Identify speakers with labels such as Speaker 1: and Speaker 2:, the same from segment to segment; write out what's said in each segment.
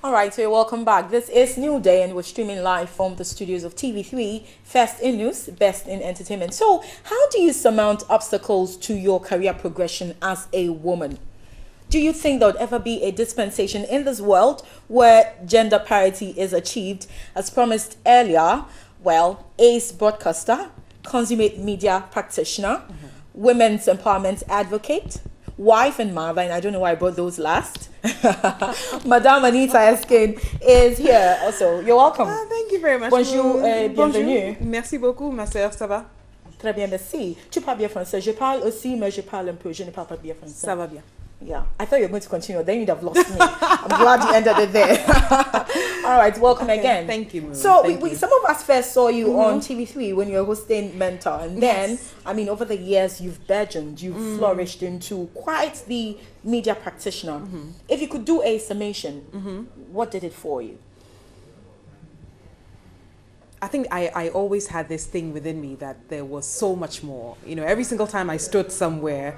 Speaker 1: All right, so welcome back. This is New Day, and we're streaming live from the studios of TV3, first in news, best in entertainment. So, how do you surmount obstacles to your career progression as a woman? Do you think there would ever be a dispensation in this world where gender parity is achieved, as promised earlier? Well, ace broadcaster, consummate media practitioner, women's empowerment advocate, wife and mother, and I don't know why I brought those last. Madame Anita Erskine is here also. You're welcome.
Speaker 2: Thank you very much.
Speaker 1: Bonjour et bienvenue.
Speaker 2: Bonjour. Merci beaucoup, ma sœur, ça va?
Speaker 1: Très bien, merci. Tu parles bien français. Je parle aussi, mais je parle un peu. Je ne parle pas bien français.
Speaker 2: Ça va bien.
Speaker 1: Yeah, I thought you were going to continue. Then you'd have lost me. I'm glad you ended it there. All right, welcome again.
Speaker 2: Thank you, Moon.
Speaker 1: So
Speaker 2: Thank you.
Speaker 1: some of us first saw you on TV3 when you were hosting Mentor, and then I mean over the years you've burgeoned, you've flourished into quite the media practitioner. If you could do a summation, what did it for you?
Speaker 2: I think I always had this thing within me that there was so much more. You know, every single time I stood somewhere,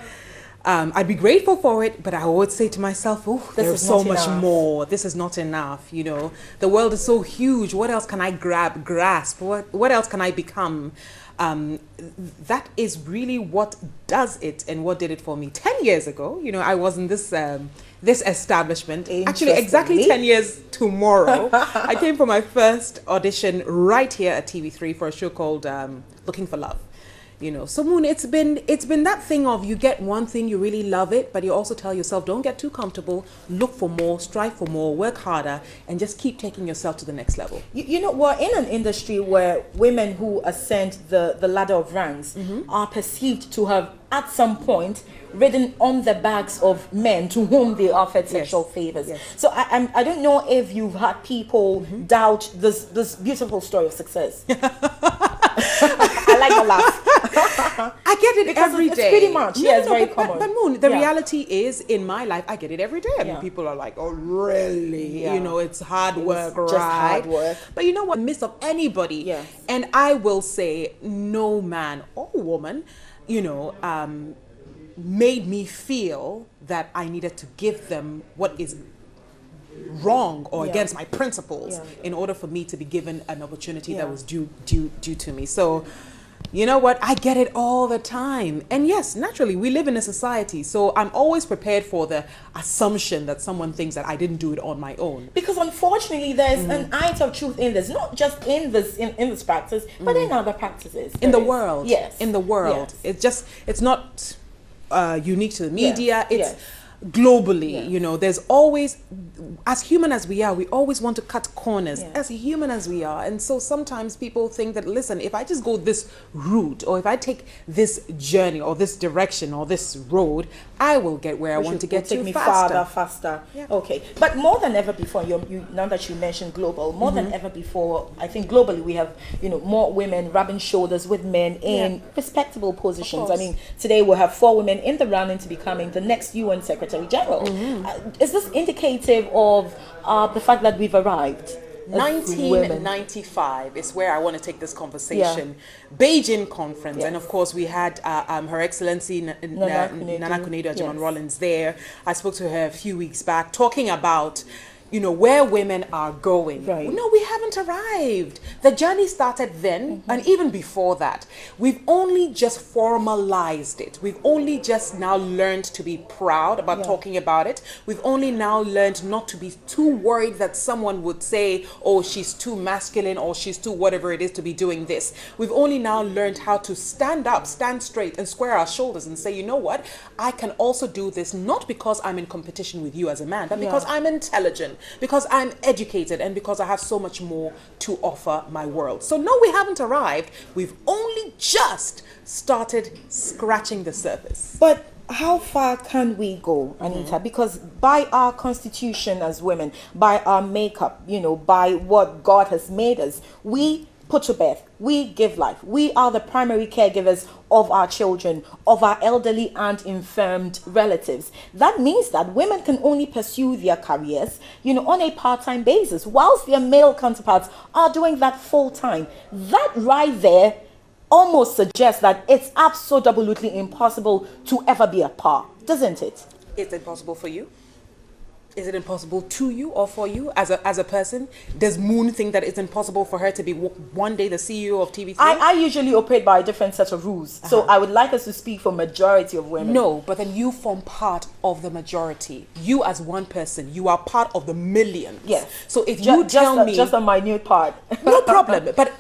Speaker 2: I'd be grateful for it, but I would say to myself, oh, there's so much more. This is not enough. You know, the world is so huge. What else can I grasp? What else can I become? That is really what does it and what did it for me. 10 years ago, you know, I was in this establishment. Actually, exactly 10 years tomorrow. I came for my first audition right here at TV3 for a show called Looking for Love. You know, so Moon, it's been that thing of you get one thing, you really love it, but you also tell yourself, don't get too comfortable, look for more, strive for more, work harder, and just keep taking yourself to the next level. You know,
Speaker 1: we're in an industry where women who ascend the ladder of ranks are perceived to have, at some point, ridden on the backs of men to whom they offered sexual favors. So I don't know if you've had people doubt this beautiful story of success. I like the laugh.
Speaker 2: I get it
Speaker 1: because
Speaker 2: every day.
Speaker 1: It's pretty much, it's very common.
Speaker 2: But Moon, the reality is, in my life, I get it every day. I mean, people are like, oh, really? You know, it's hard work, right?
Speaker 1: Just hard work.
Speaker 2: But you know what? Miss of anybody. And I will say, no man or woman, you know, made me feel that I needed to give them what is wrong or against my principles in order for me to be given an opportunity that was due to me. So, you know what? I get it all the time. And yes, naturally, we live in a society. So I'm always prepared for the assumption that someone thinks that I didn't do it on my own.
Speaker 1: Because unfortunately, there's an ounce of truth in this, not just in this practice, but in other practices.
Speaker 2: In the world.
Speaker 1: Yes.
Speaker 2: In the world. It's not unique to the media. It's globally, you know, there's always, as human as we are, we always want to cut corners, as human as we are. And so sometimes people think that, listen, if I just go this route, or if I take this journey or this direction or this road, I will get where I want to get to
Speaker 1: faster. Okay, but more than ever before, now that you mentioned global, more than ever before, I think globally we have, you know, more women rubbing shoulders with men in respectable positions. I mean, today we have 4 women in the running to becoming the next UN Secretary General. Is this indicative of the fact that we've arrived?
Speaker 2: 1995 is where I want to take this conversation. Beijing conference, and of course we had Her Excellency Nana Kunedo Ajimon-Rawlings there. I spoke to her a few weeks back talking about, you know, where women are going. No, we haven't arrived. The journey started then, and even before that. We've only just formalized it. We've only just now learned to be proud about talking about it. We've only now learned not to be too worried that someone would say, oh, she's too masculine, or she's too whatever it is to be doing this. We've only now learned how to stand up, stand straight, and square our shoulders and say, you know what? I can also do this, not because I'm in competition with you as a man, but because I'm intelligent, because I'm educated, and because I have so much more to offer my world. So no, we haven't arrived. We've only just started scratching the surface.
Speaker 1: But how far can we go, Anita? Because by our constitution as women, by our makeup, you know, by what God has made us, we put to birth, we give life. We are the primary caregivers of our children, of our elderly and infirmed relatives. That means that women can only pursue their careers, you know, on a part-time basis, whilst their male counterparts are doing that full-time. That right there almost suggests that it's absolutely impossible to ever be a par, doesn't it?
Speaker 2: It's impossible for you? Is it impossible to you or for you as a person? Does Moon think that it's impossible for her to be one day the CEO of TV3?
Speaker 1: I usually operate by a different set of rules. So I would like us to speak for majority of women.
Speaker 2: No, but then you form part of the majority. You as one person, you are part of the millions.
Speaker 1: Yes.
Speaker 2: So if you tell me...
Speaker 1: Just a minute part.
Speaker 2: No problem. But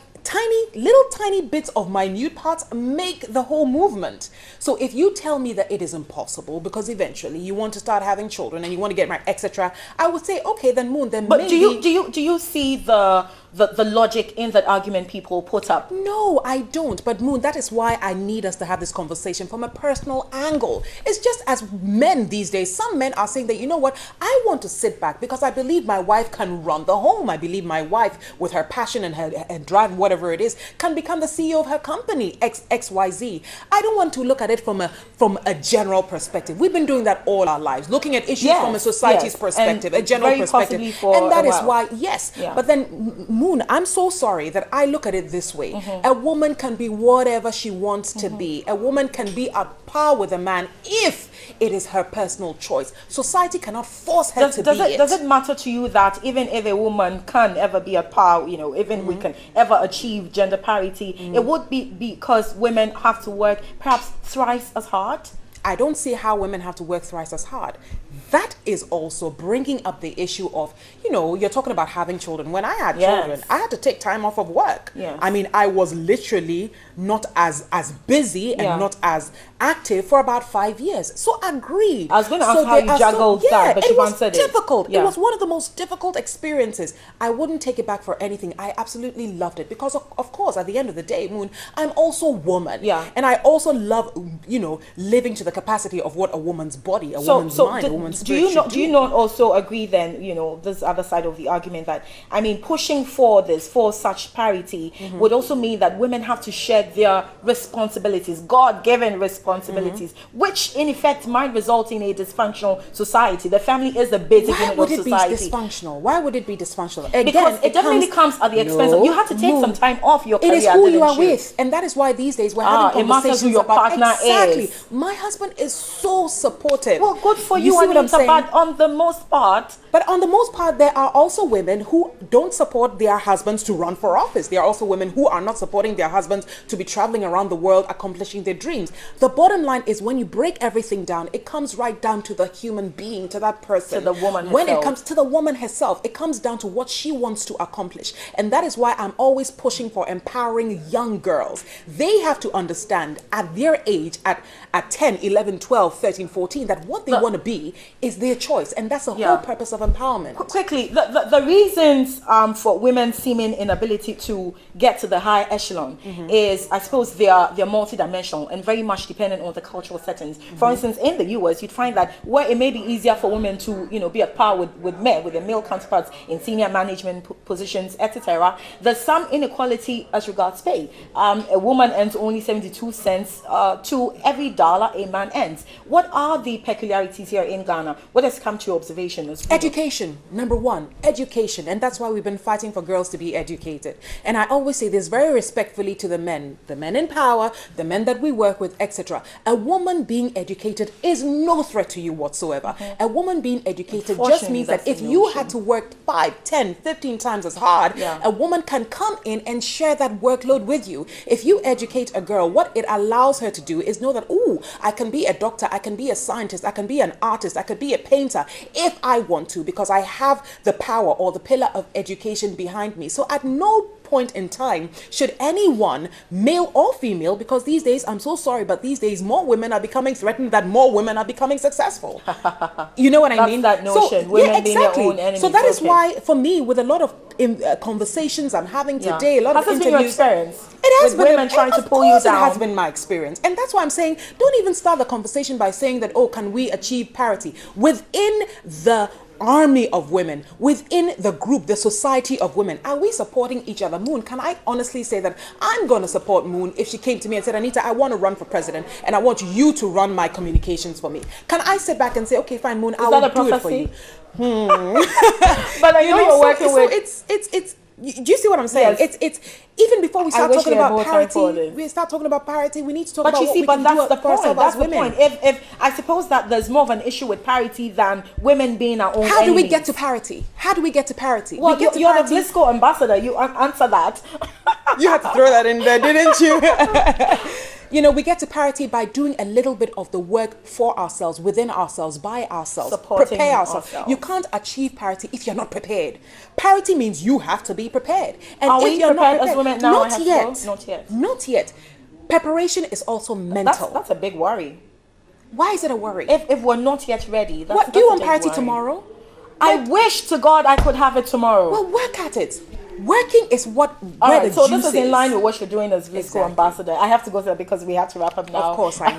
Speaker 2: little tiny bits of minute parts make the whole movement. So if you tell me that it is impossible because eventually you want to start having children and you want to get married, etc., I would say, okay, then Moon, then
Speaker 1: but
Speaker 2: maybe...
Speaker 1: do you see the logic in that argument people put up?
Speaker 2: No, I don't. But Moon, that is why I need us to have this conversation from a personal angle. It's just as men these days, some men are saying that, you know what, I want to sit back because I believe my wife can run the home. I believe my wife, with her passion and her drive, whatever it is, can become the CEO of her company, XYZ. I don't want to look at it from a general perspective. We've been doing that all our lives, looking at issues from a society's perspective, a general perspective. And that is why, yes. Yeah. But then, Moon, I'm so sorry that I look at it this way. A woman can be whatever she wants to be. A woman can be at par with a man if it is her personal choice. Society cannot force her to be it.
Speaker 1: Does it matter to you that even if a woman can ever be at par, you know, even we can ever achieve gender parity, it would be because women have to work perhaps thrice as hard?
Speaker 2: I don't see how women have to work thrice as hard. That is also bringing up the issue of, you know, you're talking about having children. When I had children, I had to take time off of work.
Speaker 1: Yes.
Speaker 2: I mean, I was literally not as busy and not as active for about 5 years. So agreed.
Speaker 1: I was going to ask how you juggled that, but you answered it.
Speaker 2: It was difficult. It was one of the most difficult experiences. I wouldn't take it back for anything. I absolutely loved it because, of course, at the end of the day, Moon, I'm also a woman.
Speaker 1: Yeah.
Speaker 2: And I also love, you know, living to the capacity of what a woman's body, a woman's mind, a woman's spirit
Speaker 1: do you not also agree then, you know, this other side of the argument that, I mean, pushing for such parity would also mean that women have to share their responsibilities, God-given responsibilities, which in effect might result in a dysfunctional society. The family is the basic unit of society.
Speaker 2: Why would it be dysfunctional? Why would it be dysfunctional? Again,
Speaker 1: because it definitely comes at the expense of, you have to take some time off your career.
Speaker 2: It is who you are with, and that is why these days we're having conversations
Speaker 1: who your
Speaker 2: about
Speaker 1: partner is.
Speaker 2: My husband is so supportive.
Speaker 1: Well, good for you, Anita, but on the most part.
Speaker 2: But on the most part, there are also women who don't support their husbands to run for office. There are also women who are not supporting their husbands to be traveling around the world, accomplishing their dreams. The bottom line is when you break everything down, it comes right down to the human being, to that person.
Speaker 1: To the woman herself.
Speaker 2: When it comes to the woman herself, it comes down to what she wants to accomplish. And that is why I'm always pushing for empowering young girls. They have to understand at their age, at 10, 11, 12, 13, 14, that what they want to be is their choice. And that's the whole purpose of empowerment.
Speaker 1: Quickly, the reasons for women's seeming inability to get to the high echelon is, I suppose, they are multidimensional and very much dependent on the cultural settings. For instance, in the US, you'd find that where it may be easier for women to, you know, be at par with men, with their male counterparts in senior management positions, etc., there's some inequality as regards pay. A woman earns only 72 cents to every dollar a man earns. What are the peculiarities here in Ghana? What has come to your observation?
Speaker 2: Education, number one, education. And that's why we've been fighting for girls to be educated. And I always say this very respectfully to the men in power, the men that we work with, etc. A woman being educated is no threat to you whatsoever. A woman being educated just means that if you had to work 5, 10, 15 times as hard, a woman can come in and share that workload with you. If you educate a girl, what it allows her to do is know that, ooh, I can be a doctor, I can be a scientist, I can be an artist, I could be a painter if I want to, because I have the power or the pillar of education behind me. So at no point in time should anyone, male or female, because these days, I'm so sorry, but these days more women are becoming threatened than more women are becoming successful. You know what I mean?
Speaker 1: That's that notion,
Speaker 2: so,
Speaker 1: women being their own enemies.
Speaker 2: So that is why, for me, with a lot of conversations I'm having today, a lot of interviews.
Speaker 1: Been your experience?
Speaker 2: It has
Speaker 1: been women trying to pull you down.
Speaker 2: It has been my experience. And that's why I'm saying, don't even start the conversation by saying that, oh, can we achieve parity? Within the army of women, within the group, the society of women, are we supporting each other? Moon, can I honestly say that I'm going to support Moon if she came to me and said, Anita, I want to run for president and I want you to run my communications for me? Can I sit back and say, okay, fine, Moon, I will do it for you?
Speaker 1: But I know you're working with...
Speaker 2: So Do you see what I'm saying?
Speaker 1: Yes.
Speaker 2: It's even before we start
Speaker 1: wish
Speaker 2: talking
Speaker 1: we had
Speaker 2: about
Speaker 1: more time for
Speaker 2: parity.
Speaker 1: this.
Speaker 2: We start talking about parity. We need to talk
Speaker 1: But
Speaker 2: about
Speaker 1: you
Speaker 2: what
Speaker 1: see,
Speaker 2: we
Speaker 1: but
Speaker 2: can
Speaker 1: that's
Speaker 2: do
Speaker 1: the
Speaker 2: for ourselves
Speaker 1: point. That's
Speaker 2: as
Speaker 1: the
Speaker 2: women.
Speaker 1: point. If I suppose that there's more of an issue with parity than women being our own
Speaker 2: How do we
Speaker 1: enemies.
Speaker 2: get to parity? How do we get to parity?
Speaker 1: Well,
Speaker 2: we get to
Speaker 1: you're the
Speaker 2: parity.
Speaker 1: Blisco ambassador. You answer that.
Speaker 2: You had to throw that in there, didn't you? You know, we get to parity by doing a little bit of the work for ourselves, within ourselves, by ourselves.
Speaker 1: Supporting
Speaker 2: Prepare ourselves.
Speaker 1: ourselves.
Speaker 2: You can't achieve parity if you're not prepared. Parity means you have to be prepared. And
Speaker 1: Are
Speaker 2: if
Speaker 1: we
Speaker 2: you're
Speaker 1: prepared
Speaker 2: not
Speaker 1: as
Speaker 2: prepared,
Speaker 1: women now?
Speaker 2: not yet.
Speaker 1: Not yet.
Speaker 2: Not yet. Preparation is also mental.
Speaker 1: That's a big worry.
Speaker 2: Why is it a worry?
Speaker 1: If we're not yet ready.
Speaker 2: What do you want
Speaker 1: that's a big
Speaker 2: parity
Speaker 1: worry.
Speaker 2: tomorrow?
Speaker 1: I wish to God I could have it tomorrow.
Speaker 2: Well, work at it. Working is what
Speaker 1: All
Speaker 2: where
Speaker 1: right,
Speaker 2: the
Speaker 1: so
Speaker 2: juice
Speaker 1: this is in line with what you're doing as Blisco
Speaker 2: Exactly.
Speaker 1: ambassador. I have to go to that because we have to wrap up now.
Speaker 2: Of course, I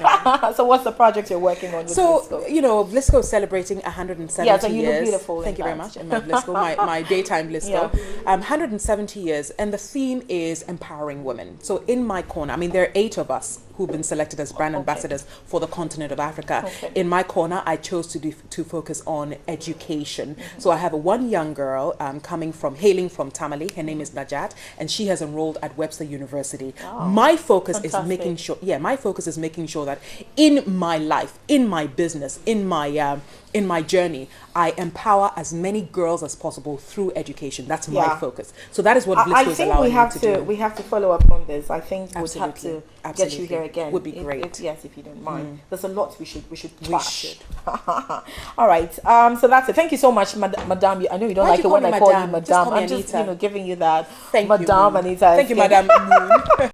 Speaker 2: know.
Speaker 1: So what's the project you're working on with
Speaker 2: So,
Speaker 1: Blisco?
Speaker 2: you know, Blisco is celebrating 170
Speaker 1: Yes, and you look
Speaker 2: years.
Speaker 1: beautiful in
Speaker 2: Thank you very
Speaker 1: that.
Speaker 2: much. And my Blisco, my daytime Blisco. 170 years. And the theme is empowering women. So in my corner, I mean, there are 8 of us who've been selected as brand ambassadors for the continent of Africa.
Speaker 1: Okay.
Speaker 2: In my corner, I chose to focus on education. So I have one young girl hailing from Tamale. Her name is Najat, and she has enrolled at Webster University. My focus is
Speaker 1: Fantastic.
Speaker 2: making sure, my focus is making sure that in my life, in my business, in my journey, I empower as many girls as possible through education. That's my focus. So that is what Blisco
Speaker 1: I
Speaker 2: is
Speaker 1: think
Speaker 2: allowing
Speaker 1: we have
Speaker 2: me to do.
Speaker 1: we have to follow up on this. I think we'll have
Speaker 2: Absolutely.
Speaker 1: to get
Speaker 2: Absolutely.
Speaker 1: you here again.
Speaker 2: Would be great.
Speaker 1: Yes, if you don't mind. There's a lot we should
Speaker 2: We
Speaker 1: trash.
Speaker 2: should.
Speaker 1: All right. So that's it. Thank you so much, Madame. I know you don't
Speaker 2: Why
Speaker 1: like
Speaker 2: do
Speaker 1: it
Speaker 2: you
Speaker 1: when
Speaker 2: call
Speaker 1: I
Speaker 2: me
Speaker 1: call you
Speaker 2: Madame? Just
Speaker 1: Madame.
Speaker 2: call me
Speaker 1: I'm just
Speaker 2: Anita.
Speaker 1: giving you that.
Speaker 2: Thank you,
Speaker 1: Madame
Speaker 2: Moon.
Speaker 1: Anita.
Speaker 2: Thank you,
Speaker 1: Erskine.
Speaker 2: Madam Moon.